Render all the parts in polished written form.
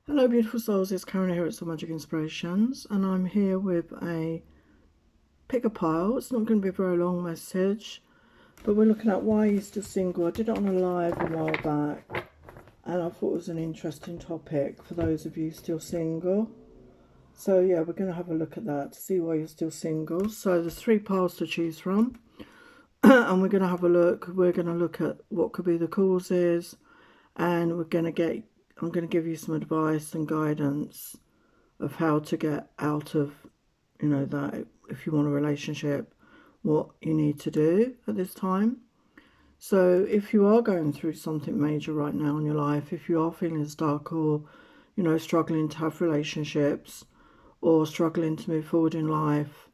Hello beautiful souls, it's Karen here at Soul Magic Inspirations, and I'm here with a pick a pile. It's not going to be a very long message, but we're looking at why you're still single. I did it on a live a while back and I thought it was an interesting topic for those of you still single. So yeah, we're going to have a look at that to see why you're still single. So there's 3 piles to choose from and we're going to have a look. We're going to look at what could be the causes, and I'm going to give you some advice and guidance of how to get out of, that if you want a relationship, what you need to do at this time. So if you are going through something major right now in your life, if you are feeling stuck or, struggling to have relationships or struggling to move forward in life,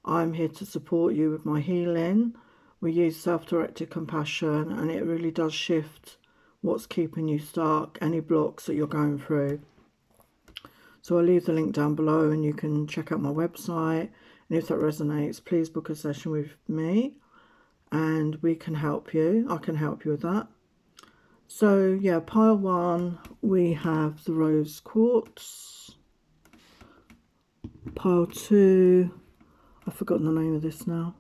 I'm here to support you with my healing. We use self-directed compassion, and it really does shift what's keeping you stuck, any blocks that you're going through. So I'll leave the link down below and you can check out my website, and if that resonates, please book a session with me and we can help you. I can help you with that. So yeah, pile 1, we have the rose quartz. Pile 2, I've forgotten the name of this now.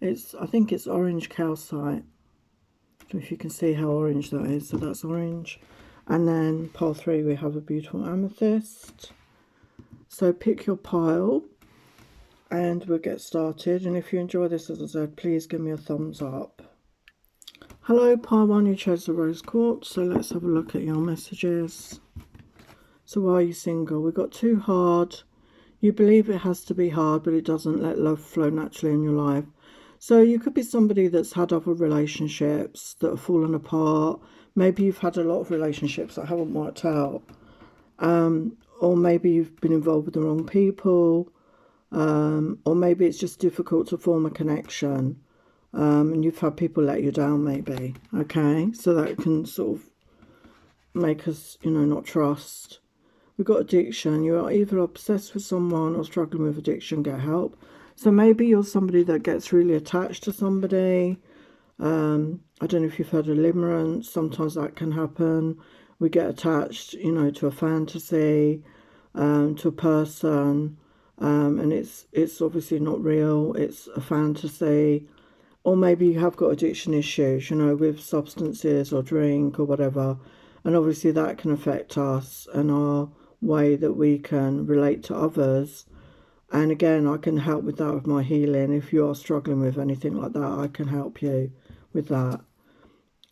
I think it's orange calcite. I don't know if you can see how orange that is. So that's orange. And then pile 3, we have a beautiful amethyst. So pick your pile and we'll get started. And if you enjoy this, as I said, please give me a thumbs up. Hello, pile 1, you chose the rose quartz. So let's have a look at your messages. So why are you single? We've got too hard. You believe it has to be hard, but it doesn't. Let love flow naturally in your life. So you could be somebody that's had other relationships that have fallen apart. Maybe you've had a lot of relationships that haven't worked out. Or maybe you've been involved with the wrong people. Or maybe it's just difficult to form a connection. And you've had people let you down maybe. Okay, so that can sort of make us, not trust. We've got addiction. You're either obsessed with someone or struggling with addiction. Get help. So maybe you're somebody that gets really attached to somebody. I don't know if you've heard of limerence. Sometimes that can happen. We get attached, to a fantasy, to a person, and it's obviously not real. It's a fantasy. Or maybe you have got addiction issues, with substances or drink or whatever. And obviously that can affect us and our way that we can relate to others. And again, I can help with that with my healing. If you are struggling with anything like that, I can help you with that.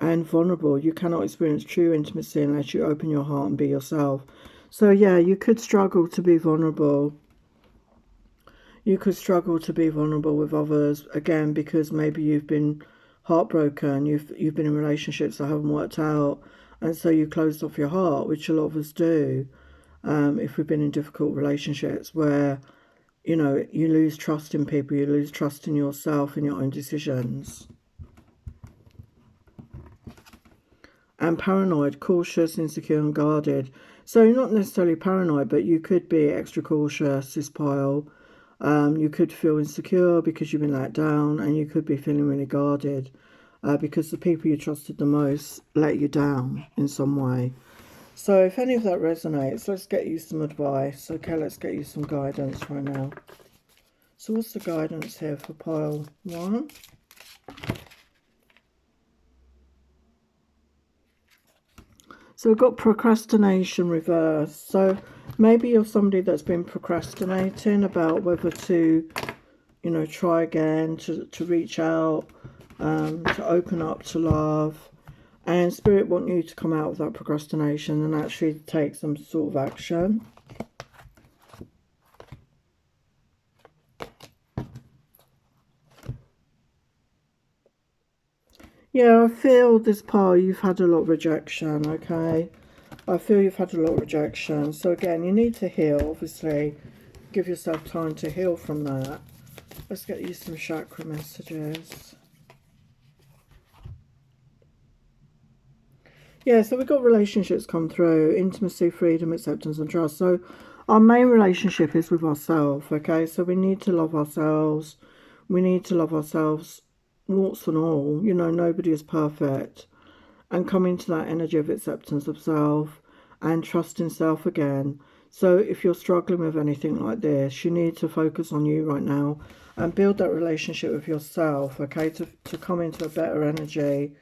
And vulnerable, you cannot experience true intimacy unless you open your heart and be yourself. So yeah, you could struggle to be vulnerable. You could struggle to be vulnerable with others, again, because maybe you've been heartbroken, you've been in relationships that haven't worked out, and so you closed off your heart, which a lot of us do, if we've been in difficult relationships where, you lose trust in people, you lose trust in yourself and your own decisions. And paranoid, cautious, insecure and guarded. So you're not necessarily paranoid, but you could be extra cautious, this pile. You could feel insecure because you've been let down, and you could be feeling really guarded because the people you trusted the most let you down in some way. So if any of that resonates, let's get you some advice. Okay, let's get you some guidance right now. So what's the guidance here for pile 1? So we've got procrastination reversed. So maybe you're somebody that's been procrastinating about whether to, try again, to reach out, to open up to love. And Spirit want you to come out of that procrastination and actually take some sort of action. Yeah, I feel this pile, you've had a lot of rejection, okay? I feel you've had a lot of rejection. So again, you need to heal, obviously. Give yourself time to heal from that. Let's get you some chakra messages. Yeah, so we've got relationships come through. Intimacy, freedom, acceptance and trust. So our main relationship is with ourselves, okay? So we need to love ourselves. We need to love ourselves, warts and all. Nobody is perfect. And come into that energy of acceptance of self. and trusting self again. So if you're struggling with anything like this, you need to focus on you right now and build that relationship with yourself, okay, to come into a better energy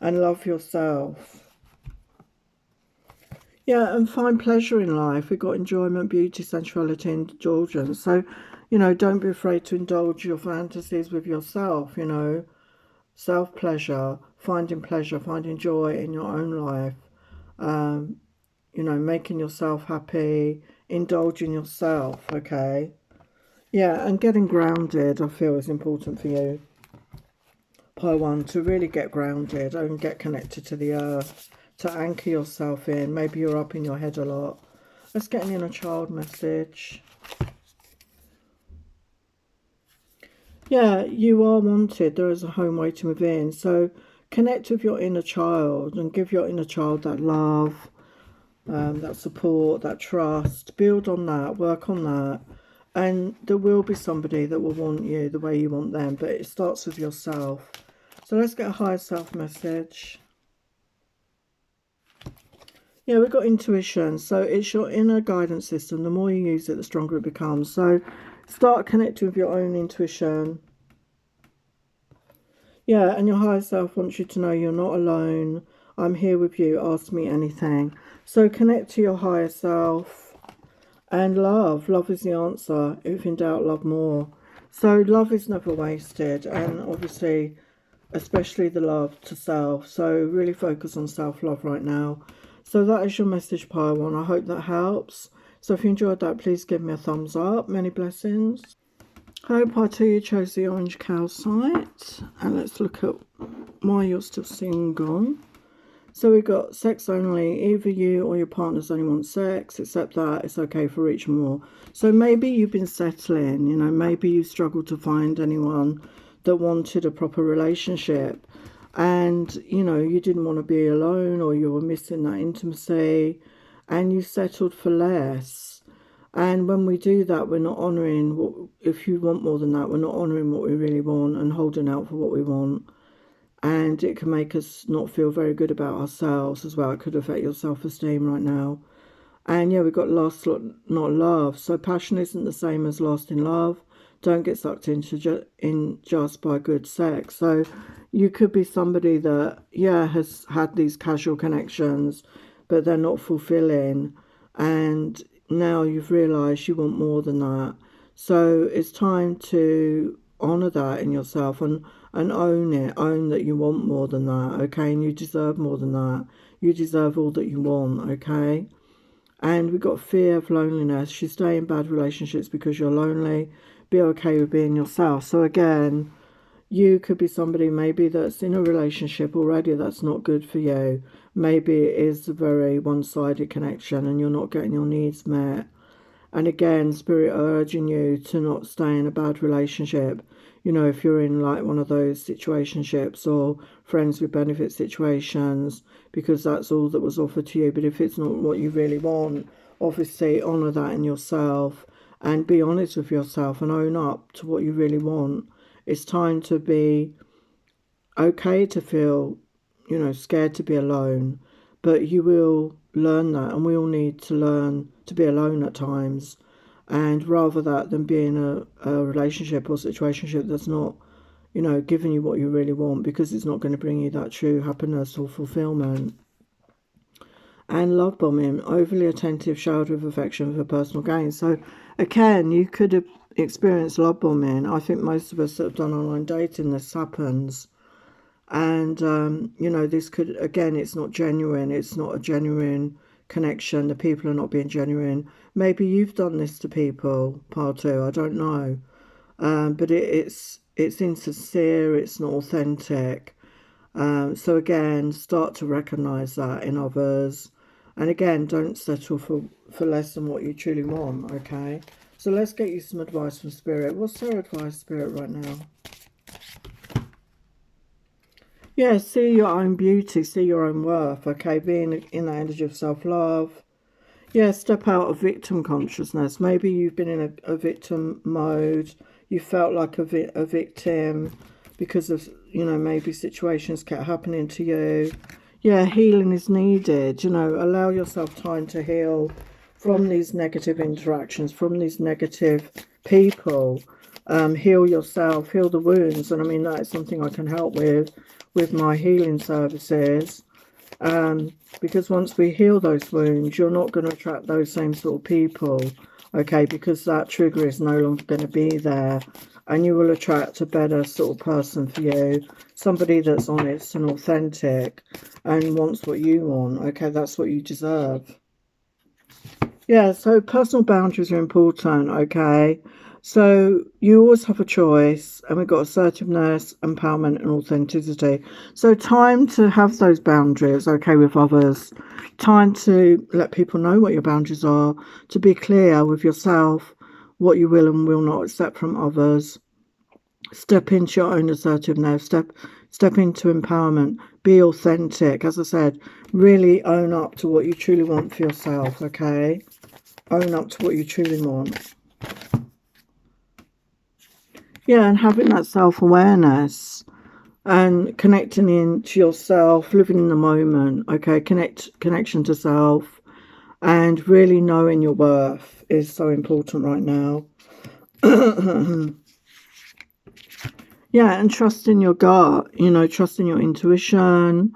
and love yourself. Yeah, and find pleasure in life. We've got enjoyment, beauty, sensuality, and indulgence. So, you know, don't be afraid to indulge your fantasies with yourself, you know. Self-pleasure, finding joy in your own life. You know, making yourself happy, indulging yourself, okay? Yeah, and getting grounded, I feel, is important for you. Pile 1, to really get grounded and get connected to the earth, to anchor yourself in. Maybe you're up in your head a lot. Let's get an inner child message. Yeah, you are wanted. There is a home waiting within. So connect with your inner child and give your inner child that love, that support, that trust. Build on that, work on that. And there will be somebody that will want you the way you want them, but it starts with yourself. So let's get a higher self message. Yeah, we've got intuition. So it's your inner guidance system. The more you use it, the stronger it becomes. So start connecting with your own intuition. Yeah, and your higher self wants you to know you're not alone. I'm here with you. Ask me anything. So connect to your higher self. And love. Love is the answer. If in doubt, love more. So love is never wasted. And obviously, especially the love to self. So really focus on self-love right now. So that is your message, pile 1. I hope that helps. So if you enjoyed that, please give me a thumbs up. Many blessings. Hope I too you chose the orange calcite. And let's look at why you're still single. So we've got sex only. Either you or your partners only want sex, except that it's okay for each more. So maybe you've been settling, you know, maybe you struggled to find anyone that wanted a proper relationship. And, you know, you didn't want to be alone, or you were missing that intimacy, and you settled for less. And when we do that, we're not honouring what, if you want more than that, we're not honouring what we really want and holding out for what we want. And it can make us not feel very good about ourselves as well. It could affect your self-esteem right now. And yeah, we've got lost, not love. So passion isn't the same as lost in love. Don't get sucked into just by good sex. So you could be somebody that, yeah, has had these casual connections, but they're not fulfilling. And now you've realised you want more than that. So it's time to honour that in yourself and own it. Own that you want more than that, okay? And you deserve more than that. You deserve all that you want, okay? And we've got fear of loneliness. You stay in bad relationships because you're lonely. Be okay with being yourself. So again, you could be somebody maybe that's in a relationship already that's not good for you. Maybe it is a very one-sided connection and you're not getting your needs met. And again, Spirit are urging you to not stay in a bad relationship. You know, if you're in like one of those situationships or friends with benefit situations, because that's all that was offered to you. But if it's not what you really want, obviously honour that in yourself and be honest with yourself and own up to what you really want. It's time to be okay to feel, you know, scared to be alone. But you will learn that, and we all need to learn to be alone at times. And rather that than be in a relationship or situationship that's not, you know, giving you what you really want, because it's not going to bring you that true happiness or fulfillment. And love bombing, overly attentive, showered with affection for personal gain. So again, you could have experienced love bombing. I think most of us that have done online dating, this happens. And, you know, this could, again, it's not genuine. It's not a genuine connection. The people are not being genuine. Maybe you've done this to people, part 2, I don't know. But it's insincere, it's not authentic. So again, start to recognise that in others. And again, don't settle for less than what you truly want, okay? So let's get you some advice from Spirit. What's their advice, Spirit, right now? Yeah, see your own beauty, see your own worth, okay? Being in that energy of self-love. Yeah, step out of victim consciousness. Maybe you've been in a victim mode. You felt like a victim because of, you know, maybe situations kept happening to you. yeah, healing is needed. You know, allow yourself time to heal from these negative interactions, from these negative people. Heal yourself, heal the wounds. And I mean, that is something I can help with my healing services. Because once we heal those wounds, you're not going to attract those same sort of people, okay, because that trigger is no longer going to be there, and you will attract a better sort of person for you, somebody that's honest and authentic and wants what you want, okay, that's what you deserve. Yeah, so personal boundaries are important, okay? So you always have a choice, and we've got assertiveness, empowerment, and authenticity. So time to have those boundaries, okay, with others. Time to let people know what your boundaries are, to be clear with yourself, what you will and will not accept from others. Step into your own assertiveness, step into empowerment, be authentic. As I said, really own up to what you truly want for yourself, okay? Own up to what you truly want. Yeah, and having that self-awareness and connecting into yourself, living in the moment, okay? Connection to self and really knowing your worth is so important right now. Yeah, and trusting your gut, you know, trusting your intuition,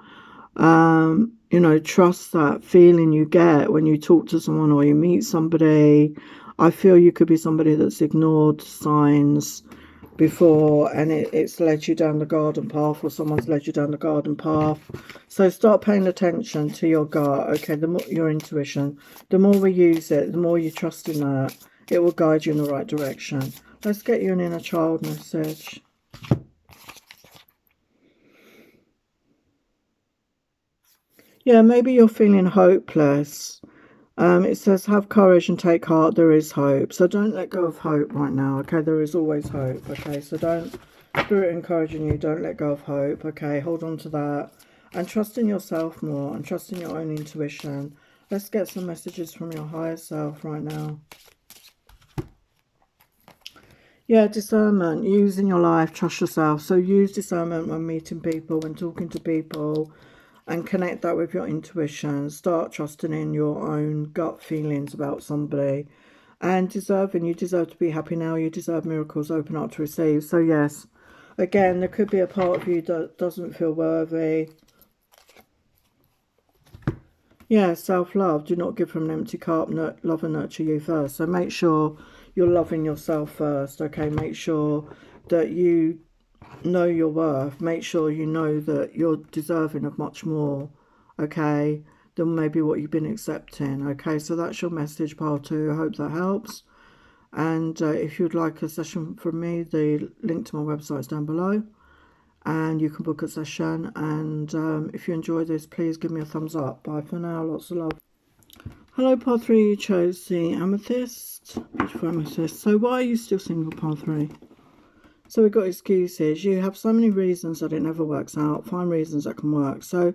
you know, trust that feeling you get when you talk to someone or you meet somebody. I feel you could be somebody that's ignored signs before, and it's led you down the garden path, or someone's led you down the garden path. So start paying attention to your gut, okay, the more your intuition, the more we use it, the more you trust in that, it will guide you in the right direction. Let's get you an inner child message. Yeah, maybe you're feeling hopeless. It says, have courage and take heart. There is hope. So don't let go of hope right now. Okay, there is always hope. Okay, so don't, Spirit encouraging you, don't let go of hope. Okay, hold on to that. And trust in yourself more and trust in your own intuition. Let's get some messages from your higher self right now. Yeah, discernment. Use in your life, trust yourself. So use discernment when meeting people, when talking to people, and connect that with your intuition. Start trusting in your own gut feelings about somebody. And you deserve to be happy now. You deserve miracles. Open up to receive. So yes, again, there could be a part of you that doesn't feel worthy. Yeah, self-love. Do not give from an empty cup. Love and nurture you first. So make sure you're loving yourself first, okay? Make sure that you know your worth. Make sure you know that you're deserving of much more, okay, than maybe what you've been accepting, okay? So that's your message, pile 2. I hope that helps. And if you'd like a session from me, the link to my website is down below. And you can book a session. And if you enjoy this, please give me a thumbs up. Bye for now. Lots of love. Hello, part 3. You chose the amethyst. Beautiful amethyst. So why are you still single, part 3? So we've got excuses. You have so many reasons that it never works out. Find reasons that can work. So,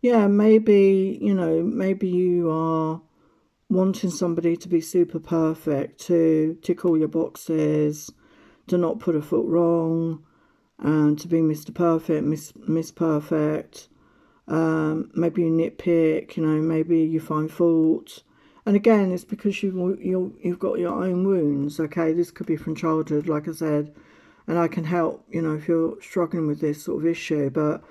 yeah, maybe, you know, maybe you are wanting somebody to be super perfect, to tick all your boxes, to not put a foot wrong, and to be Mr. Perfect, Miss Perfect. Maybe you nitpick, you know, maybe you find fault. And again, it's because you've got your own wounds, okay? This could be from childhood, like I said, and I can help, you know, if you're struggling with this sort of issue. But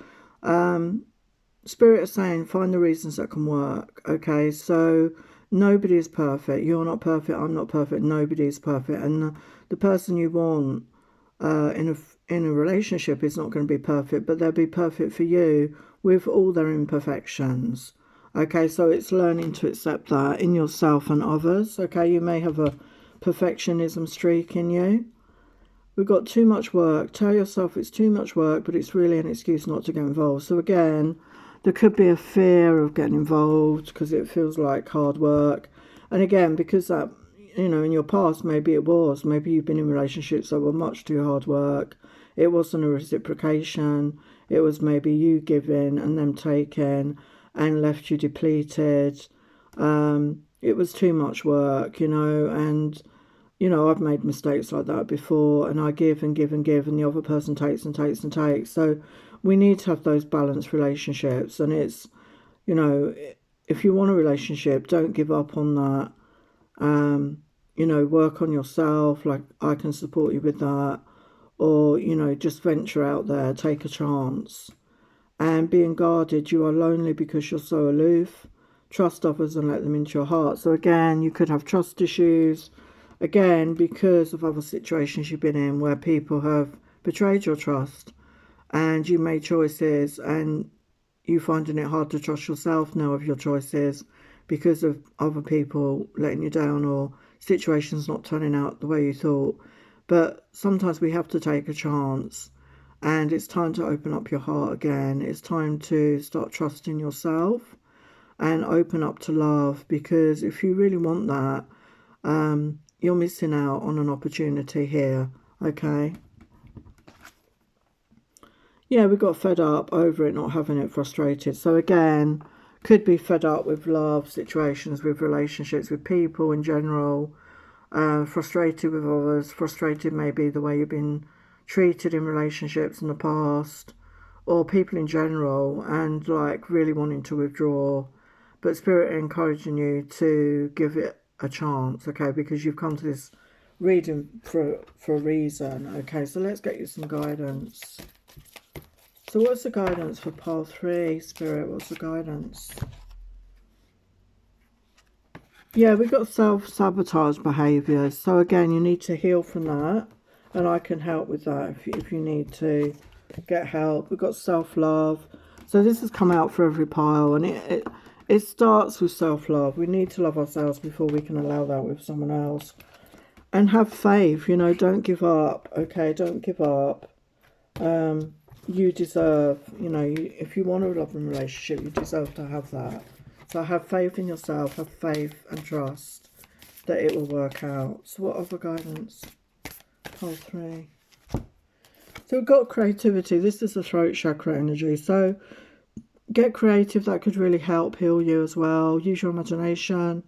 Spirit is saying, find the reasons that can work, okay? So nobody is perfect. You're not perfect. I'm not perfect. Nobody is perfect. And the person you want in a relationship is not going to be perfect, but they'll be perfect for you with all their imperfections. Okay, so it's learning to accept that in yourself and others. Okay, you may have a perfectionism streak in you. We've got too much work. Tell yourself it's too much work, but it's really an excuse not to get involved. So again, there could be a fear of getting involved because it feels like hard work. And again, because that, you know, in your past, maybe it was. Maybe you've been in relationships that were much too hard work. It wasn't a reciprocation. It was maybe you giving and them taking and left you depleted. It was too much work, you know, and, you know, I've made mistakes like that before, and I give and give and give, and the other person takes and takes and takes. So we need to have those balanced relationships, and it's you know, if you want a relationship, don't give up on that. You know, work on yourself, like I can support you with that. Or, you know, just venture out there, take a chance. And being guarded, you are lonely because you're so aloof. Trust others and let them into your heart. So again, you could have trust issues, again, because of other situations you've been in where people have betrayed your trust and you made choices and you finding it hard to trust yourself now of your choices because of other people letting you down or situations not turning out the way you thought. But sometimes we have to take a chance, and it's time to open up your heart again. It's time to start trusting yourself and open up to love, because if you really want that, you're missing out on an opportunity here, okay? Yeah, we got fed up over it, not having it, frustrated. So again, could be fed up with love situations, with relationships, with people in general, frustrated with others, frustrated maybe the way you've been treated in relationships in the past, or people in general, and like really wanting to withdraw. But Spirit encouraging you to give it a chance, okay, because you've come to this reading for a reason, okay? So let's get you some guidance. So what's the guidance for pile 3, Spirit? What's the guidance? Yeah, we've got self-sabotage behaviours. So again, you need to heal from that. And I can help with that if you need to get help. We've got self-love. So this has come out for every pile. And it starts with self-love. We need to love ourselves before we can allow that with someone else. And have faith, you know, don't give up. Okay, don't give up. You deserve, you know, if you want a loving relationship, you deserve to have that. So have faith in yourself, have faith and trust that it will work out. So what other guidance? Pile 3. So we've got creativity. This is the throat chakra energy. So get creative. That could really help heal you as well. Use your imagination.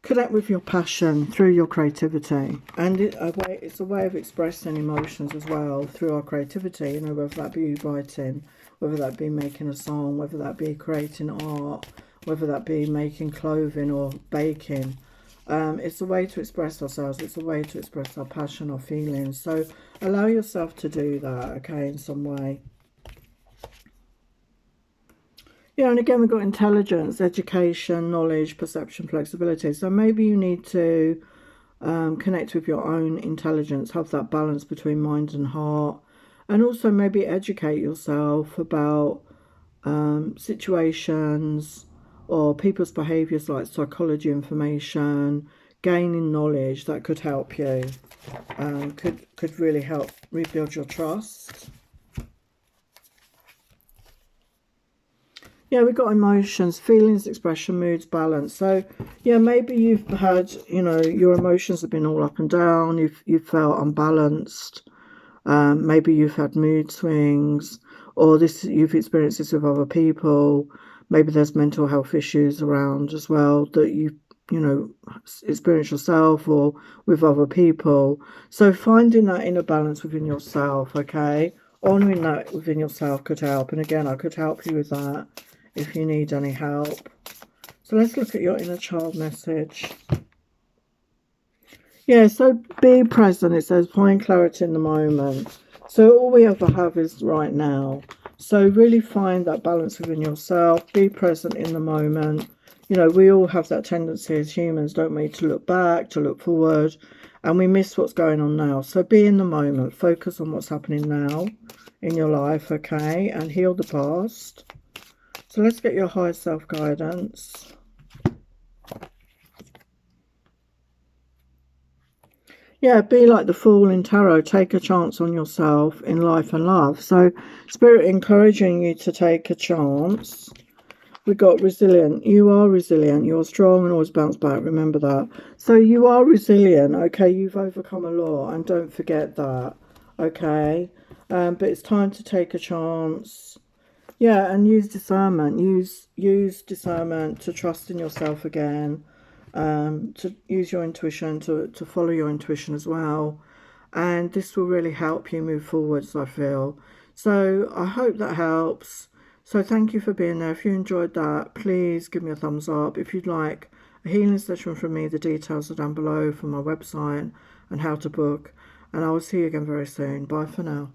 Connect with your passion through your creativity, and it's a way of expressing emotions as well through our creativity, you know, whether that be writing, whether that be making a song, whether that be creating art, whether that be making clothing or baking. It's a way to express ourselves, it's a way to express our passion, our feelings. So allow yourself to do that, okay, in some way. Yeah, and again, we've got intelligence, education, knowledge, perception, flexibility. So maybe you need to connect with your own intelligence, have that balance between mind and heart, and also maybe educate yourself about situations or people's behaviours, like psychology information, gaining knowledge that could help you, could really help rebuild your trust. Yeah, we've got emotions, feelings, expression, moods, balance. So, yeah, maybe you've had, you know, your emotions have been all up and down. You've felt unbalanced. Maybe you've had mood swings, or you've experienced this with other people. Maybe there's mental health issues around as well that you know, experience yourself or with other people. So finding that inner balance within yourself, okay, honouring that within yourself could help. And again, I could help you with that if you need any help. So let's look at your inner child message. Yeah, so be present. It says find clarity in the moment. So all we ever have is right now. So really find that balance within yourself. Be present in the moment. You know, we all have that tendency as humans, don't we, to look back, to look forward, and we miss what's going on now. So be in the moment. Focus on what's happening now in your life, okay, and heal the past. So let's get your higher self guidance. Yeah, be like the Fool in Tarot. Take a chance on yourself in life and love. So Spirit encouraging you to take a chance. We got resilient. You are resilient. You're strong and always bounce back. Remember that. So you are resilient. Okay, you've overcome a lot, and don't forget that. Okay, but it's time to take a chance. Yeah, and use discernment. Use discernment to trust in yourself again. To use your intuition, to follow your intuition as well. And this will really help you move forwards, I feel. So I hope that helps. So thank you for being there. If you enjoyed that, please give me a thumbs up. If you'd like a healing session from me, the details are down below for my website and how to book. And I will see you again very soon. Bye for now.